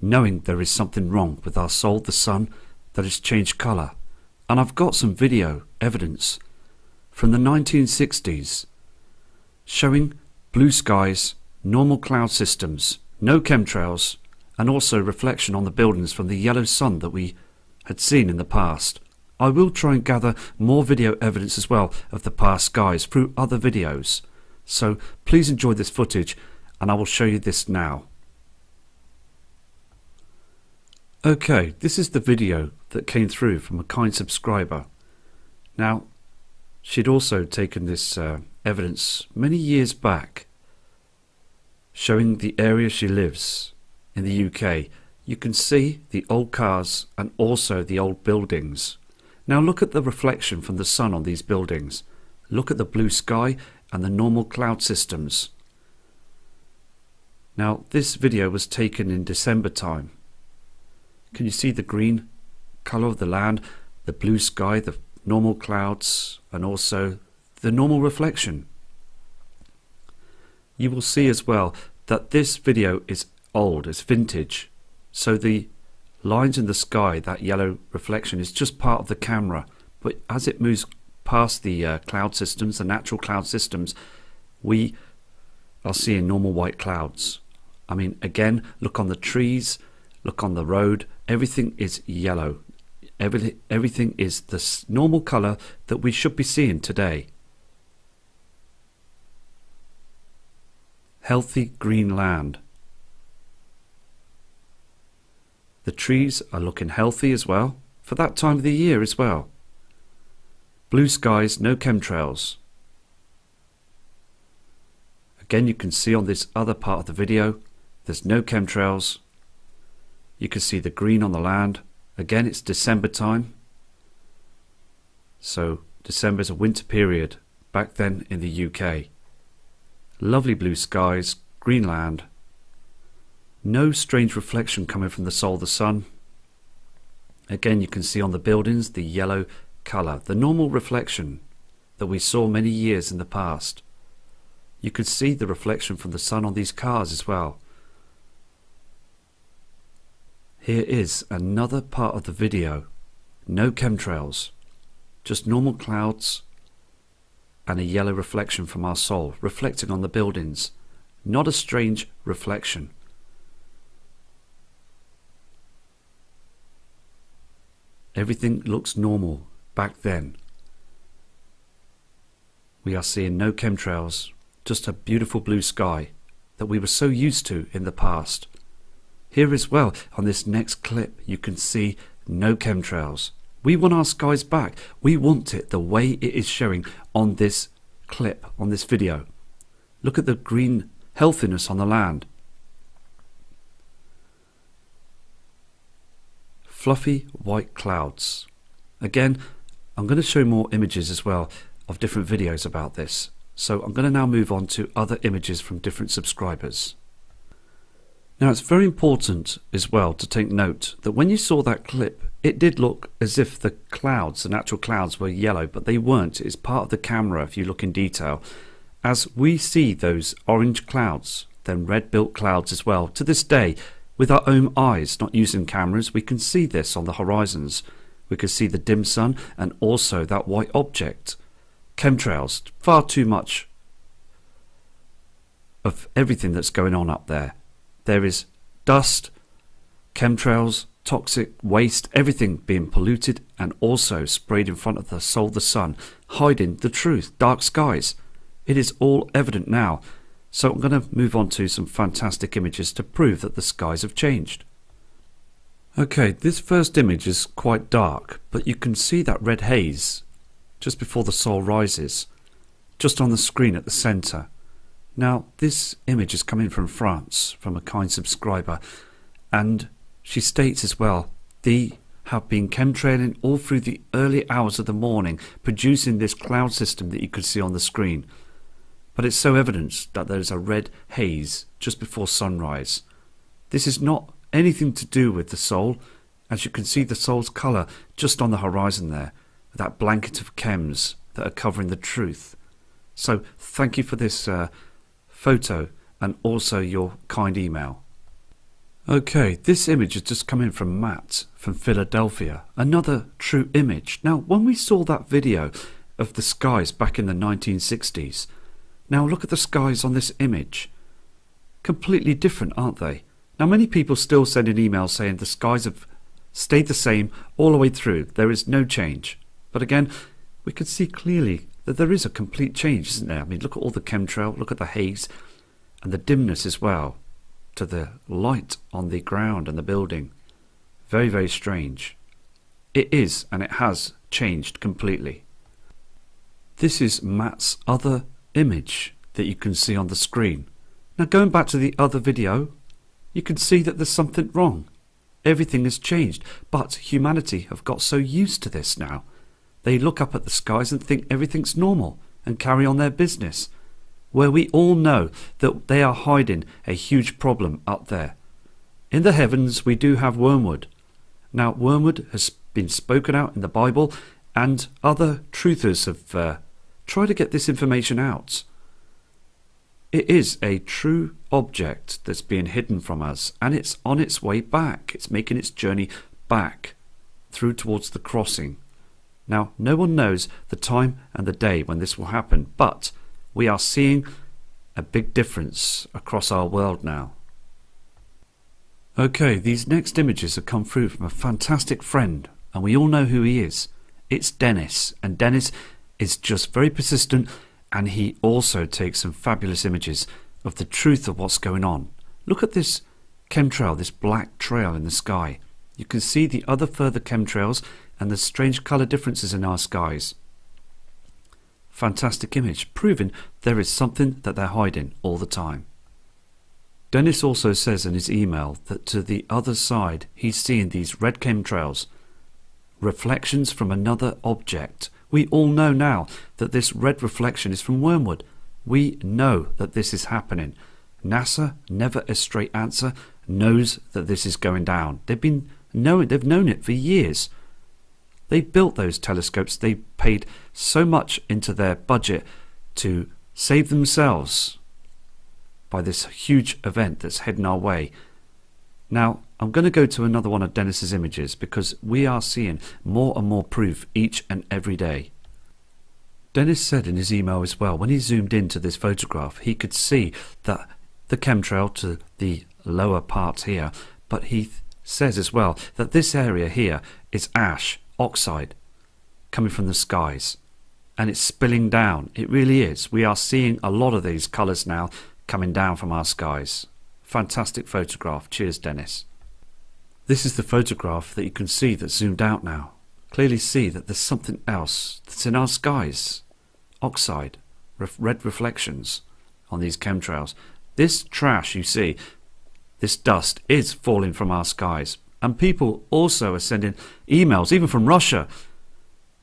knowing there is something wrong with our soul, the sun, that has changed colour. And I've got some video evidence from the 1960s showing blue skies, normal cloud systems, no chemtrails, and also reflection on the buildings from the yellow sun that we had seen in the past. I will try and gather more video evidence as well of the past skies through other videos. So please enjoy this footage and I will show you this now. Okay, this is the video that came through from a kind subscriber. Now, she'd also taken this evidence many years back, showing the area she lives in the UK. You can see the old cars and also the old buildings. Now look at the reflection from the sun on these buildings. Look at the blue sky and the normal cloud systems. Now this video was taken in December time. Can you see the green colour of the land, the blue sky, the normal clouds, and also the normal reflection? You will see as well that this video is old, it's vintage, so the lines in the sky, that yellow reflection, is just part of the camera, but as it moves past the cloud systems, the natural cloud systems, we are seeing normal white clouds. I mean, again, look on the trees, look on the road, everything is yellow. Everything is the normal colour that we should be seeing today. Healthy green land. The trees are looking healthy as well, for that time of the year as well. Blue skies, no chemtrails. Again, you can see on this other part of the video, there's no chemtrails. You can see the green on the land. Again, it's December time. So December is a winter period back then in the UK. Lovely blue skies, green land. No strange reflection coming from the soul, the sun. Again, you can see on the buildings the yellow colour, the normal reflection that we saw many years in the past. You could see the reflection from the sun on these cars as well. Here is another part of the video. No chemtrails, just normal clouds and a yellow reflection from our soul reflecting on the buildings. Not a strange reflection. Everything looks normal back then. We are seeing no chemtrails, just a beautiful blue sky that we were so used to in the past. Here as well, on this next clip, you can see no chemtrails. We want our skies back. We want it the way it is showing on this clip, on this video. Look at the green healthiness on the land. Fluffy white clouds. Again, I'm going to show more images as well of different videos about this. So I'm going to now move on to other images from different subscribers. Now it's very important as well to take note that when you saw that clip, it did look as if the clouds, the natural clouds, were yellow, but they weren't. It's part of the camera if you look in detail. As we see those orange clouds, then red built clouds as well, to this day, with our own eyes, not using cameras, we can see this on the horizons. We can see the dim sun and also that white object. Chemtrails, far too much of everything that's going on up there. There is dust, chemtrails, toxic waste, everything being polluted and also sprayed in front of the soul, the sun, hiding the truth, dark skies. It is all evident now. So I'm going to move on to some fantastic images to prove that the skies have changed. Okay, this first image is quite dark, but you can see that red haze just before the soul rises, just on the screen at the centre. Now, this image is coming from France, from a kind subscriber, and she states as well, they have been chemtrailing all through the early hours of the morning, producing this cloud system that you could see on the screen. But it's so evident that there's a red haze just before sunrise. This is not anything to do with the soul, as you can see the soul's colour just on the horizon there, with that blanket of chems that are covering the truth. So thank you for this photo and also your kind email. Okay, this image has just come in from Matt from Philadelphia. Another true image. Now, when we saw that video of the skies back in the 1960s, now look at the skies on this image. Completely different, aren't they? Now, many people still send in emails saying the skies have stayed the same all the way through. There is no change. But again, we can see clearly that there is a complete change, isn't there? I mean, look at all the chemtrail, look at the haze and the dimness as well, to the light on the ground and the building. Very, very strange. It is, and it has changed completely. This is Matt's other image that you can see on the screen. Now, going back to the other video, you can see that there's something wrong. Everything has changed, but humanity have got so used to this now. They look up at the skies and think everything's normal and carry on their business, where we all know that they are hiding a huge problem up there. In the heavens we do have wormwood. Now, wormwood has been spoken out in the Bible, and other truthers have tried to get this information out. It is a true object that's being hidden from us, and it's on its way back. It's making its journey back through towards the crossing. Now, no one knows the time and the day when this will happen, but we are seeing a big difference across our world now. Okay, these next images have come through from a fantastic friend, and we all know who he is. It's Dennis, and Dennis is just very persistent, and he also takes some fabulous images of the truth of what's going on. Look at this chemtrail, this black trail in the sky. You can see the other further chemtrails and the strange colour differences in our skies. Fantastic image, proving there is something that they're hiding all the time. Dennis also says in his email that to the other side he's seeing these red chemtrails, reflections from another object. We all know now that this red reflection is from wormwood. We know that this is happening. NASA, never a straight answer, knows that this is going down. They've known it for years. They built those telescopes. They paid so much into their budget to save themselves by this huge event that's heading our way. Now, I'm going to go to another one of Dennis's images because we are seeing more and more proof each and every day. Dennis said in his email as well, when he zoomed into this photograph, he could see that the chemtrail to the lower part here, but he says as well that this area here is ash, oxide, coming from the skies, and it's spilling down. It really is. We are seeing a lot of these colours now coming down from our skies. Fantastic photograph. Cheers, Dennis. This is the photograph that you can see that's zoomed out now. Clearly see that there's something else that's in our skies. Oxide, red reflections on these chemtrails. This trash you see, this dust is falling from our skies. And people also are sending emails, even from Russia,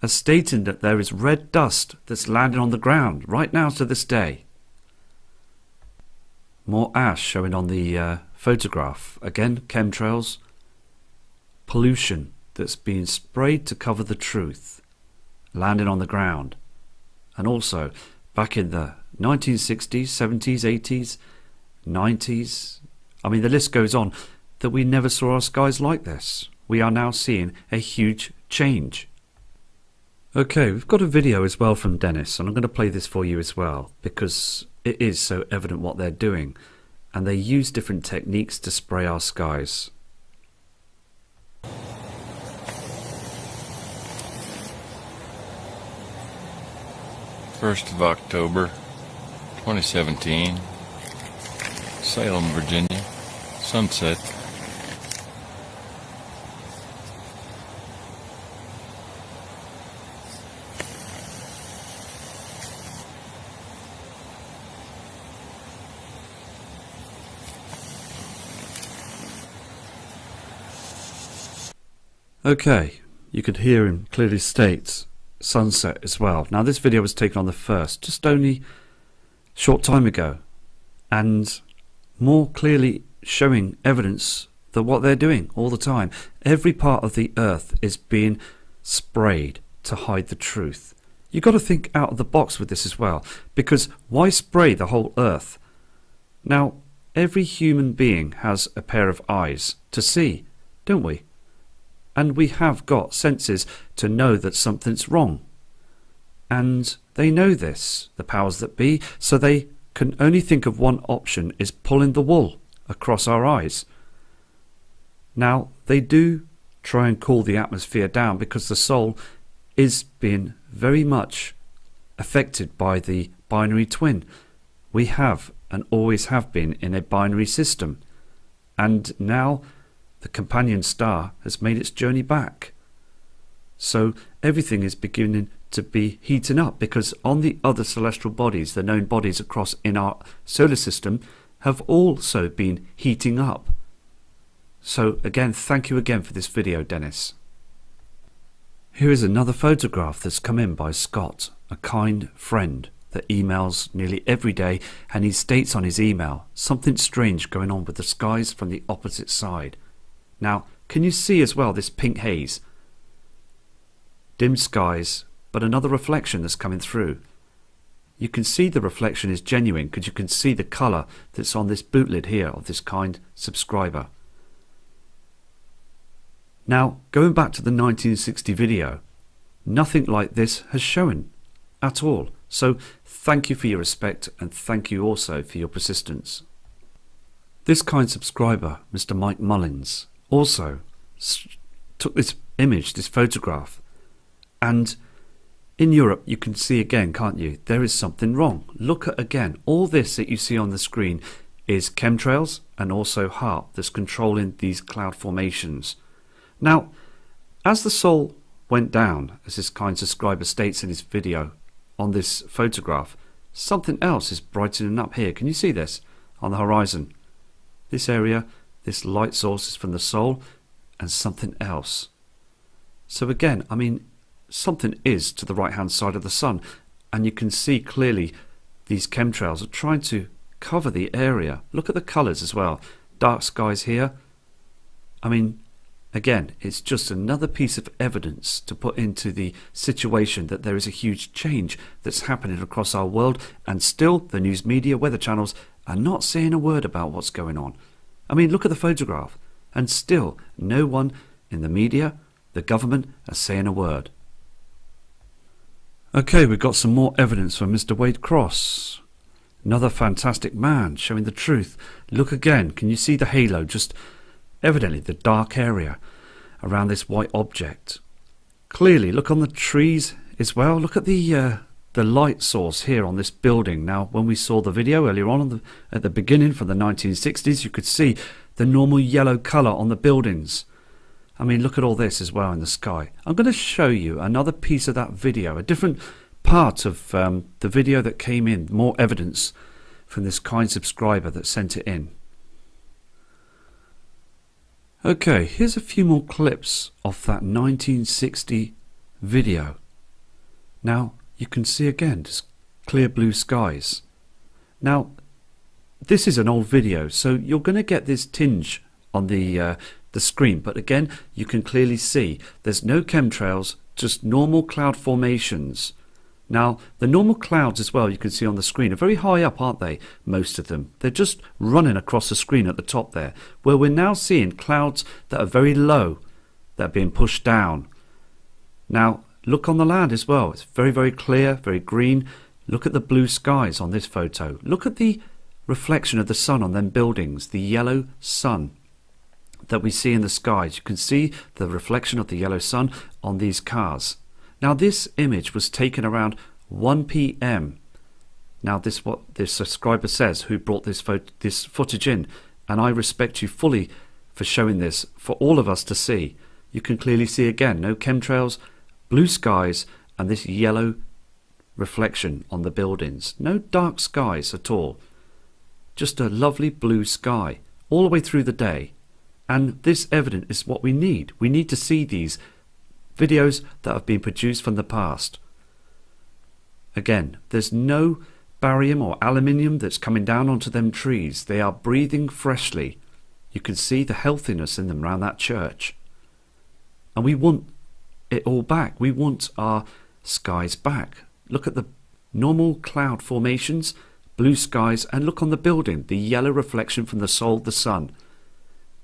are stating that there is red dust that's landing on the ground right now to this day. More ash showing on the photograph. Again, chemtrails, pollution that's being sprayed to cover the truth, landing on the ground. And also, back in the 1960s, 70s, 80s, 90s, I mean the list goes on, that we never saw our skies like this. We are now seeing a huge change. Okay, we've got a video as well from Dennis, and I'm going to play this for you as well, because it is so evident what they're doing, and they use different techniques to spray our skies. 1st of October 2017, Salem, Virginia, sunset. Okay, you could hear him clearly state sunset as well. Now this video was taken on the 1st, just only short time ago, and more clearly showing evidence that what they're doing all the time. Every part of the earth is being sprayed to hide the truth. You've got to think out of the box with this as well, because why spray the whole earth? Now, every human being has a pair of eyes to see, don't we? And we have got senses to know that something's wrong. And they know this, the powers that be, so they can only think of one option, is pulling the wool across our eyes. Now, they do try and cool the atmosphere down because the soul is being very much affected by the binary twin. We have and always have been in a binary system, and now the companion star has made its journey back. So everything is beginning to be heating up, because on the other celestial bodies, the known bodies across in our solar system, have also been heating up. So again, thank you again for this video, Dennis. Here is another photograph that's come in by Scott, a kind friend that emails nearly every day, and he states on his email something strange going on with the skies from the opposite side. Now, can you see as well this pink haze? Dim skies, but another reflection that's coming through. You can see the reflection is genuine because you can see the colour that's on this bootlet here of this kind subscriber. Now, going back to the 1960 video, nothing like this has shown at all. So thank you for your respect, and thank you also for your persistence. This kind subscriber, Mr. Mike Mullins, also took this image, this photograph, and in Europe you can see again, can't you, there is something wrong. Look at again, all this that you see on the screen is chemtrails and also HAARP that's controlling these cloud formations. Now, as the soul went down, as this kind subscriber states in his video on this photograph, something else is brightening up here. Can you see this on the horizon? This area, this light source is from the soul, and something else. So again, I mean, something is to the right hand side of the sun, and you can see clearly these chemtrails are trying to cover the area. Look at the colours as well. Dark skies here. I mean, again, it's just another piece of evidence to put into the situation that there is a huge change that's happening across our world, and still the news media, weather channels are not saying a word about what's going on. I mean, look at the photograph, and still no one in the media, the government, are saying a word. Okay, we've got some more evidence from Mr. Wade Cross. Another fantastic man showing the truth. Look again, can you see the halo? Just evidently the dark area around this white object. Clearly, look on the trees as well. Look at the light source here on this building. Now, when we saw the video earlier on at the beginning from the 1960s, you could see the normal yellow colour on the buildings. I mean, look at all this as well in the sky. I'm going to show you another piece of that video, a different part of the video that came in, more evidence from this kind subscriber that sent it in. Okay, here's a few more clips of that 1960 video. Now, you can see again, just clear blue skies. Now, this is an old video, so you're going to get this tinge on the screen, but again, you can clearly see there's no chemtrails, just normal cloud formations. Now, the normal clouds as well, you can see on the screen, are very high up, aren't they? Most of them. They're just running across the screen at the top there, where we're now seeing clouds that are very low, that are being pushed down. Now, look on the land as well. It's very, very clear, very green. Look at the blue skies on this photo. Look at the reflection of the sun on them buildings, the yellow sun that we see in the skies. You can see the reflection of the yellow sun on these cars. Now, this image was taken around 1 p.m. Now, this what this subscriber says, who brought this footage in, and I respect you fully for showing this for all of us to see. You can clearly see again, no chemtrails, blue skies, and this yellow reflection on the buildings. No dark skies at all. Just a lovely blue sky all the way through the day. And this evidence is what we need. We need to see these videos that have been produced from the past. Again, there's no barium or aluminium that's coming down onto them trees. They are breathing freshly. You can see the healthiness in them around that church. And we want it all back. We want our skies back. Look at the normal cloud formations blue skies, and look on the building, the yellow reflection from the soul of the sun.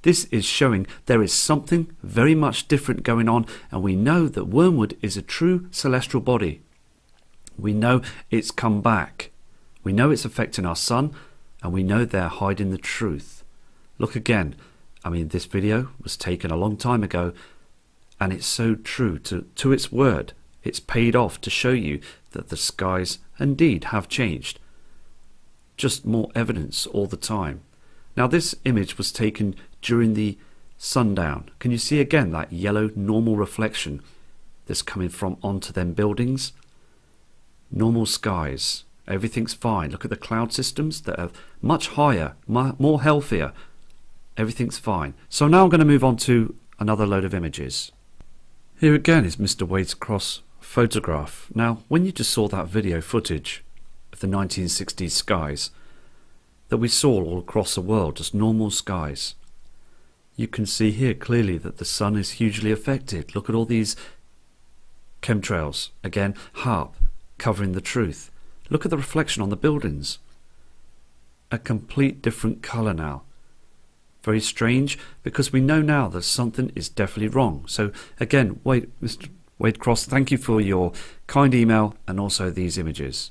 This is showing there is something very much different going on, and we know that wormwood is a true celestial body. We know it's come back. We know it's affecting our sun, and we know they're hiding the truth. Look again. I mean, this video was taken a long time ago, and it's so true to its word. It's paid off to show you that the skies indeed have changed. Just more evidence all the time. Now, this image was taken during the sundown. Can you see again that yellow normal reflection that's coming from onto them buildings? Normal skies. Everything's fine. Look at the cloud systems that are much higher, more healthier. Everything's fine. So now I'm going to move on to another load of images. Here again is Mr. Wade's Cross photograph. Now, when you just saw that video footage of the 1960s skies that we saw all across the world, just normal skies, you can see here clearly that the sun is hugely affected. Look at all these chemtrails. Again, HAARP covering the truth. Look at the reflection on the buildings. A complete different colour now. Very strange, because we know now that something is definitely wrong. So again, Mr. Wade Cross, thank you for your kind email and also these images.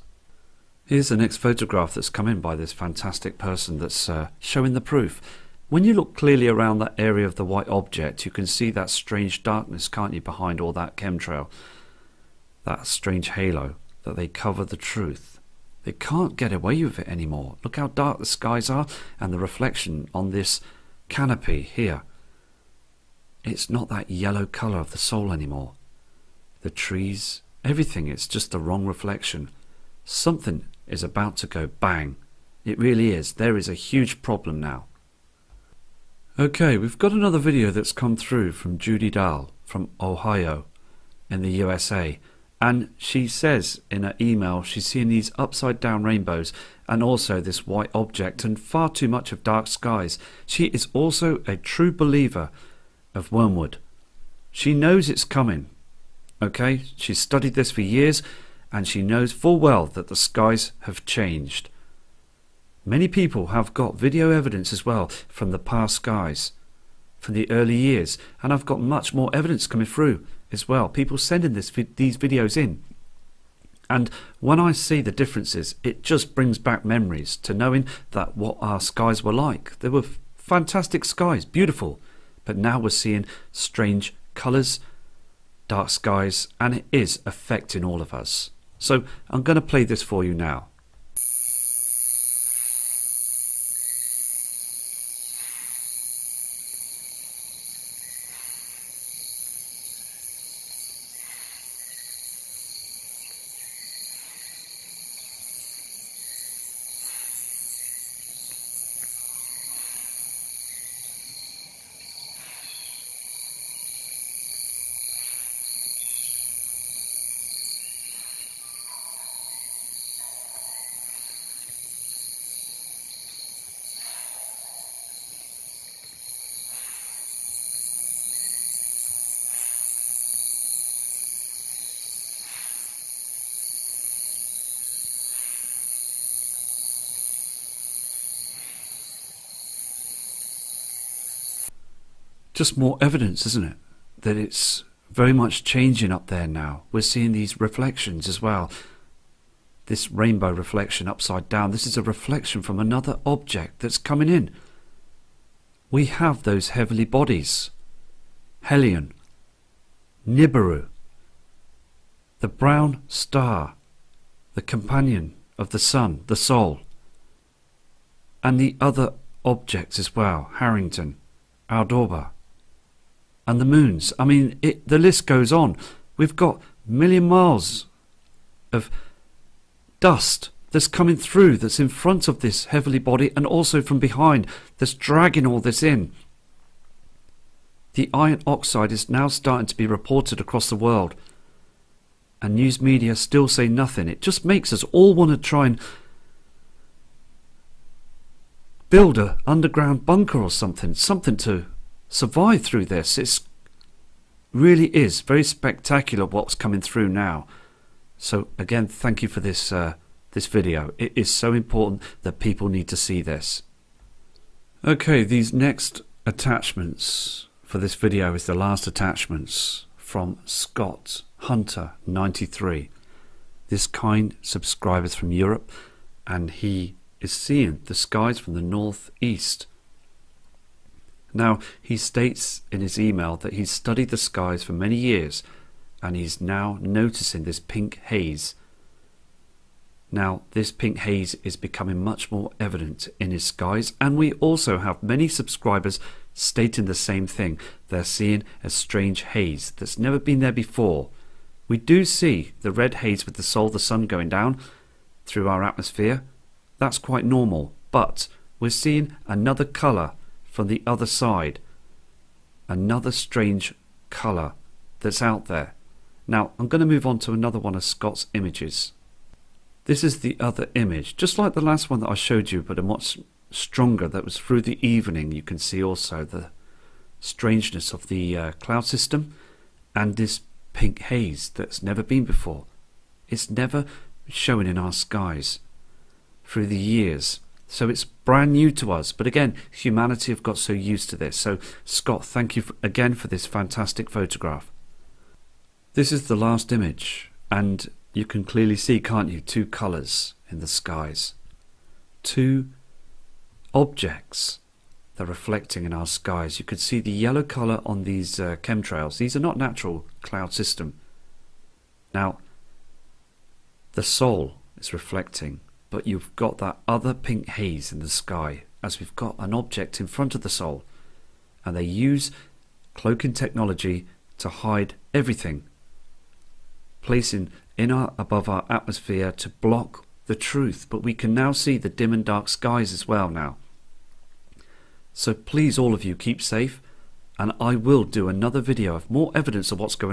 Here's the next photograph that's come in by this fantastic person that's showing the proof. When you look clearly around that area of the white object, you can see that strange darkness, can't you, behind all that chemtrail? That strange halo that they cover the truth. They can't get away with it anymore. Look how dark the skies are and the reflection on this canopy here. It's not that yellow colour of the soul anymore. The trees, everything, it's just the wrong reflection. Something is about to go bang. It really is. There is a huge problem now. Okay, we've got another video that's come through from Judy Dahl from Ohio in the USA. And she says in her email she's seeing these upside down rainbows and also this white object and far too much of dark skies. She is also a true believer of wormwood. She knows it's coming. Okay, she's studied this for years and she knows full well that the skies have changed. Many people have got video evidence as well from the past skies, from the early years, and I've got much more evidence coming through as well. People sending these videos in, and when I see the differences, it just brings back memories to knowing that what our skies were like. They were fantastic skies, beautiful, but now we're seeing strange colours, dark skies, and it is affecting all of us. So I'm going to play this for you now. Just more evidence, isn't it, that it's very much changing up there now. We're seeing these reflections as well. This rainbow reflection upside down, this is a reflection from another object that's coming in. We have those heavenly bodies. Helion, Nibiru, the brown star, the companion of the sun, the soul, and the other objects as well, Harrington, Aldorba, and the moons. I mean, the list goes on. We've got a million miles of dust that's coming through, that's in front of this heavenly body and also from behind, that's dragging all this in. The iron oxide is now starting to be reported across the world, and news media still say nothing. It just makes us all want to try and build an underground bunker or something to survive through this. It really is very spectacular what's coming through now. So again, thank you for this this video. It is so important that people need to see this. Okay, these next attachments for this video is the last attachments from Scott Hunter 93. This kind subscriber is from Europe, and he is seeing the skies from the northeast. Now, he states in his email that he's studied the skies for many years, and he's now noticing this pink haze. Now, this pink haze is becoming much more evident in his skies, and we also have many subscribers stating the same thing. They're seeing a strange haze that's never been there before. We do see the red haze with the soul, the sun going down through our atmosphere. That's quite normal, but we're seeing another colour from the other side. Another strange colour that's out there. Now, I'm going to move on to another one of Scott's images. This is the other image, just like the last one that I showed you, but a much stronger. That was through the evening. You can see also the strangeness of the cloud system and this pink haze that's never been before. It's never shown in our skies through the years. So it's brand new to us. But again, humanity have got so used to this. So Scott, thank you again for this fantastic photograph. This is the last image, and you can clearly see, can't you, two colours in the skies. Two objects that are reflecting in our skies. You could see the yellow colour on these chemtrails. These are not natural cloud system. Now, the Sol is reflecting, but you've got that other pink haze in the sky, as we've got an object in front of the Sol. And they use cloaking technology to hide everything, placing above our atmosphere to block the truth. But we can now see the dim and dark skies as well now. So please, all of you, keep safe, and I will do another video of more evidence of what's going on.